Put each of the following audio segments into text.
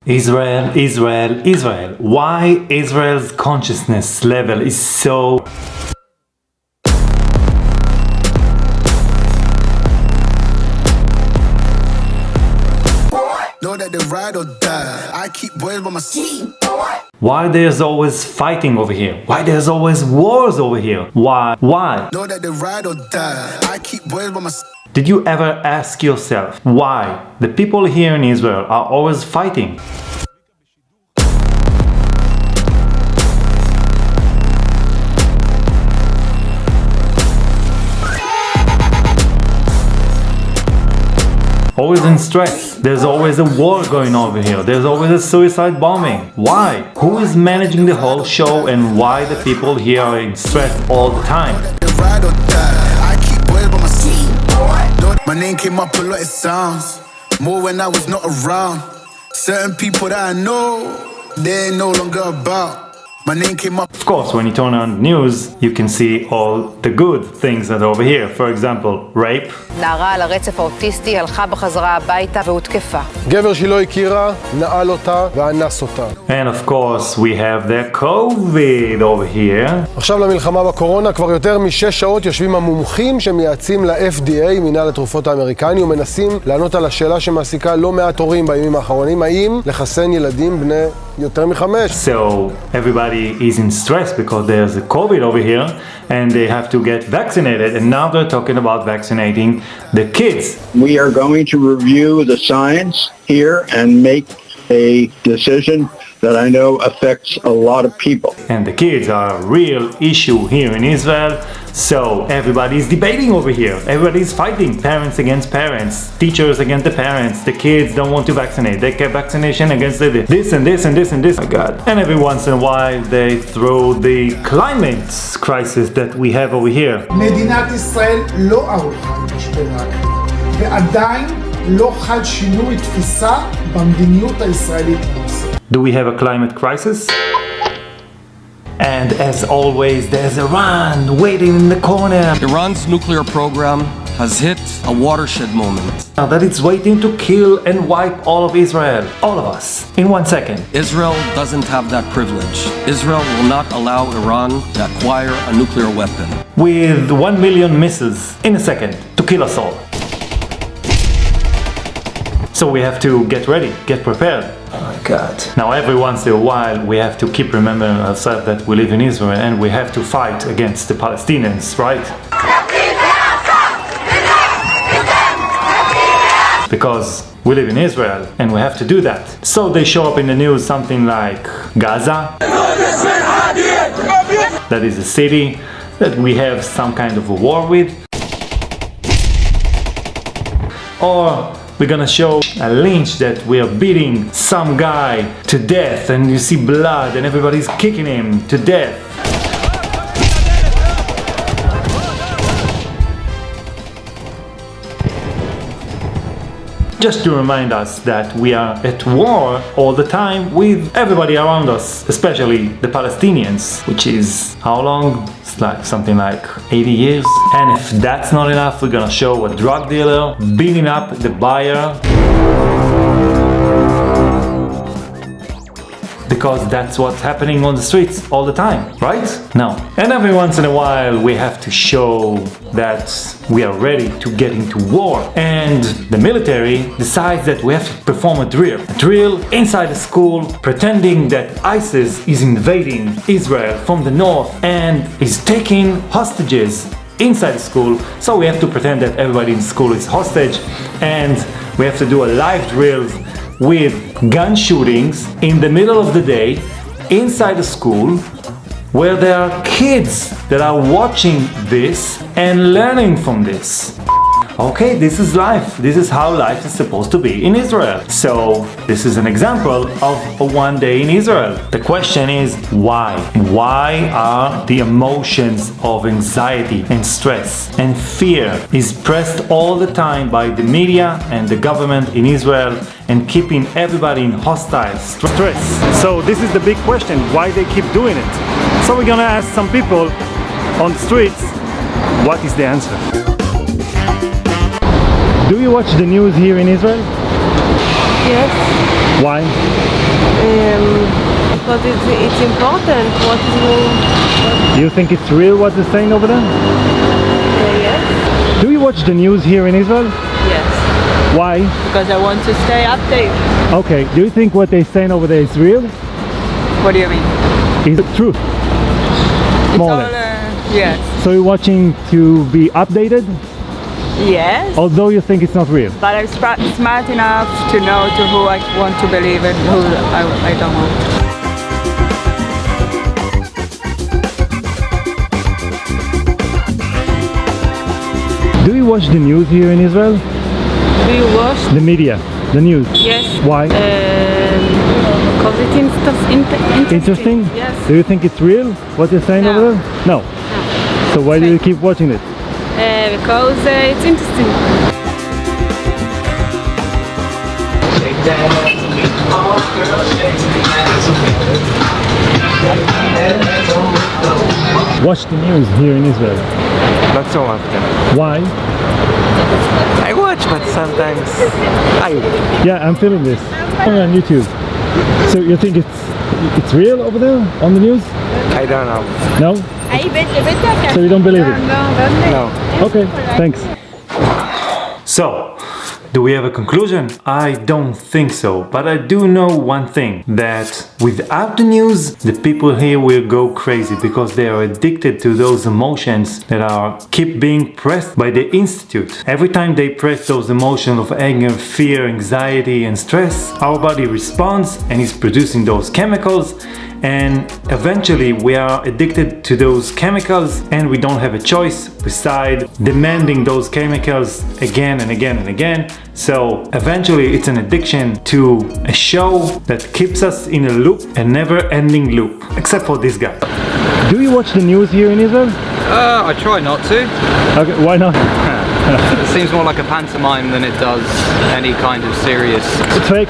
Israel, Israel, Israel. Why Israel's consciousness level is so... Know that they ride or die. I keep boys by my side. Why there's always fighting over here? Why there's always wars over here? Why? Know that they ride or die. I keep boys by my side. Did you ever ask yourself why the people here in Israel are always fighting? Always in stress. There's always a war going on over here. There's always a suicide bombing. Why? Who is managing the whole show and why the people here are in stress all the time? They ride or die. I keep boys by my side. My name came up a lot, it sounds more when I was not around. Certain people that I know, they ain't no longer about. My name came up. Of course, when you turn on the news, you can see all the good things that are over here. For example, rape. נערה על הרצף האוטיסטי הלכה בחזרה הביתה והותקפה. גבר שהיא לא הכירה, נעל אותה ואנס אותה. And of course, we have the COVID over here. עכשיו למלחמה בקורונה, כבר יותר מ6 שעות יושבים המומחים שמייעצים ל-FDA, מינהל התרופות האמריקני, ומנסים לענות על השאלה שמעסיקה לא מעט הורים בימים האחרונים, האם לחסן ילדים בני יותר מ5. So, everybody is in stress because there's a COVID over here and they have to get vaccinated, and now they're talking about vaccinating the kids. We are going to review the science here and make a decision that I know affects a lot of people. And the kids are a real issue here in Israel, so everybody is debating over here. Everybody is fighting, parents against parents, teachers against the parents. The kids don't want to vaccinate. They get vaccination against this and this and this and this. Oh my God. And every once in a while they throw the climate crisis that we have over here. מדינת ישראל לא ערוכה למשבר האקלים, ועדיין לא חל שינוי תפיסה במדיניות הישראלית בנושא. Do we have a climate crisis? And as always, there's Iran waiting in the corner. Iran's nuclear program has hit a watershed moment. Now that it's waiting to kill and wipe all of Israel, all of us, in 1 second. Israel doesn't have that privilege. Israel will not allow Iran to acquire a nuclear weapon. With 1 million missiles in a second to kill us all. So we have to get ready, get prepared. Oh my God. Now every once in a while we have to keep remembering ourselves that we live in Israel and we have to fight against the Palestinians, right? Because we live in Israel and we have to do that. So they show up in the news something like Gaza. That is a city that we have some kind of a war with. Or we're gonna show a lynch that we are beating some guy to death and you see blood and everybody's kicking him to death. Just to remind us that we are at war all the time with everybody around us, especially the Palestinians, which is how long? It's like something like 80 years. And if that's not enough, we're gonna show a drug dealer beating up the buyer. Because that's what's happening on the streets all the time, right? No. And every once in a while we have to show that we are ready to get into war. And the military decides that we have to perform a drill inside a school, pretending that ISIS is invading Israel from the north and is taking hostages inside the school. So we have to pretend that everybody in school is hostage, and we have to do a live drill with gun shootings in the middle of the day inside the school, where there are kids that are watching this and learning from this. Okay, this is life. This is how life is supposed to be in Israel. So this is an example of a one day in Israel. The question is why? Why are the emotions of anxiety and stress and fear is pressed all the time by the media and the government in Israel and keeping everybody in hostile stress? So this is the big question, why they keep doing it. So we're gonna ask some people on the streets, what is the answer? Do you watch the news here in Israel? Yes. Why? Because it's important. What is Do you think it's real what they're saying over there? yes? Do you watch the news here in Israel? Yes. Why? Because I want to stay updated. Okay, do you think what they're saying over there is real? What do you mean? Is it true? More or less. Yes. So you're watching to be updated, Yes. although you think it's not real. But I'm smart enough to know to who I want to believe and who I don't want. Do you watch the news here in Israel? Do you watch? The media, the news? Yes. Why? Because it's interesting. Interesting? Yes. Do you think it's real what they're saying No. over there? No. So why do you keep watching it? Because it's interesting. Watch the news here in Israel. Not so often. Why? I watch, but sometimes Yeah, I'm feeling this. On YouTube. So you think it's real over there on the news? I don't know. No? So you don't believe it? No. Okay, thanks. So, do we have a conclusion? I don't think so, but I do know one thing, that without the news, the people here will go crazy because they are addicted to those emotions that are keep being pressed by the institute. Every time they press those emotions of anger, fear, anxiety and stress, our body responds and is producing those chemicals, and eventually we are addicted to those chemicals and we don't have a choice beside demanding those chemicals again and again and again. So eventually it's an addiction to a show that keeps us in a loop, a never-ending loop, except for this guy. Do you watch the news here in Israel? I try not to. Okay, why not? It seems more like a pantomime than it does any kind of serious. It's fake.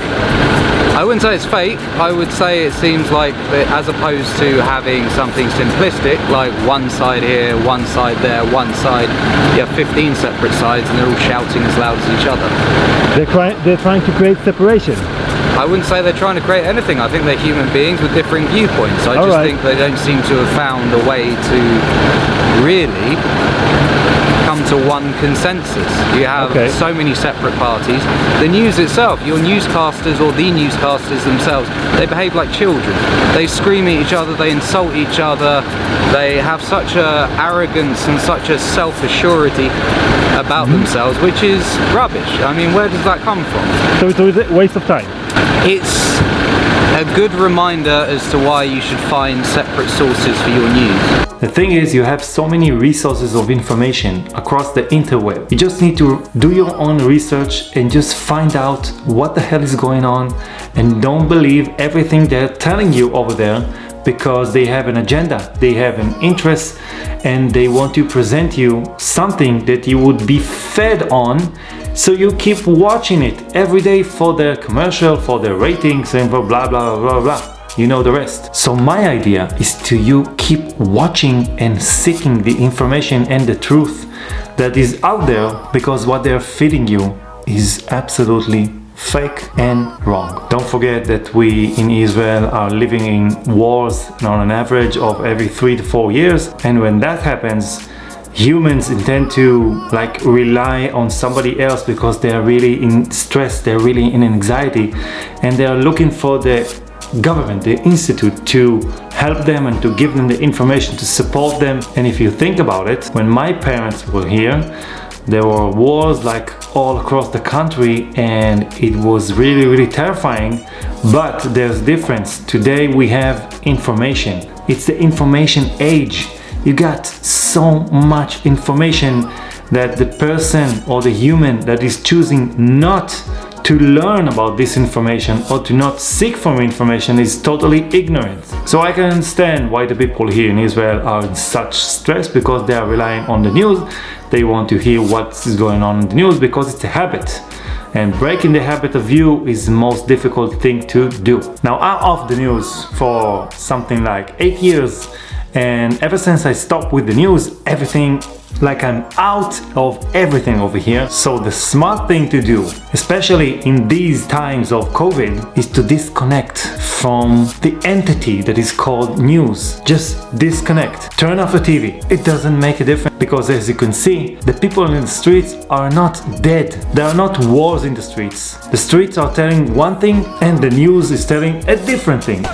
I wouldn't say it's fake. I would say it seems like, as opposed to having something simplistic, like one side here, one side there, one side, you have 15 separate sides and they're all shouting as loud as each other. They're trying to create separation. I wouldn't say they're trying to create anything. I think they're human beings with differing viewpoints. I just think they don't seem to have found a way to really come to one consensus. You have so many separate parties. The news itself, your newscasters or the newscasters themselves, they behave like children. They scream at each other, they insult each other, they have such a arrogance and such a self-assurity about themselves, which is rubbish. I mean, where does that come from? So it's a waste of time. It's a good reminder as to why you should find separate sources for your news. The thing is, you have so many resources of information across the interweb. You just need to do your own research and just find out what the hell is going on, and don't believe everything they're telling you over there, because they have an agenda, they have an interest, and they want to present you something that you would be fed on. So you keep watching it every day for their commercial, for their ratings, and blah blah blah blah blah. You know the rest. So my idea is to you keep watching and seeking the information and the truth that is out there, because what they're feeding you is absolutely fake and wrong. Don't forget that we in Israel are living in wars on an average of every 3 to 4 years, and when that happens, humans intend to rely on somebody else because they are really in stress, they're really in anxiety, and they are looking for the government, the institute, to help them and to give them the information to support them. And if you think about it, when my parents were here, there were wars all across the country, and it was really, really terrifying. But there's difference. Today we have information. It's the information age. You got so much information that the person or the human that is choosing not to learn about this information or to not seek for information is totally ignorant. So I can understand why the people here in Israel are in such stress, because they are relying on the news. They want to hear what is going on in the news because it's a habit. And breaking the habit of view is the most difficult thing to do. Now I'm off the news for something like 8 years. And ever since I stopped with the news, I'm out of everything over here. So the smart thing to do, especially in these times of COVID, is to disconnect from the entity that is called news. Just disconnect. Turn off the TV. It doesn't make a difference because, as you can see, the people in the streets are not dead. There are not wars in the streets. The streets are telling one thing and the news is telling a different thing.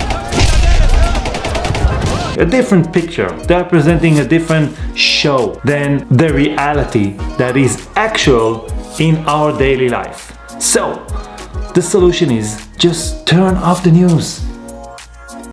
A different picture. They are presenting a different show than the reality that is actual in our daily life. So, the solution is just turn off the news.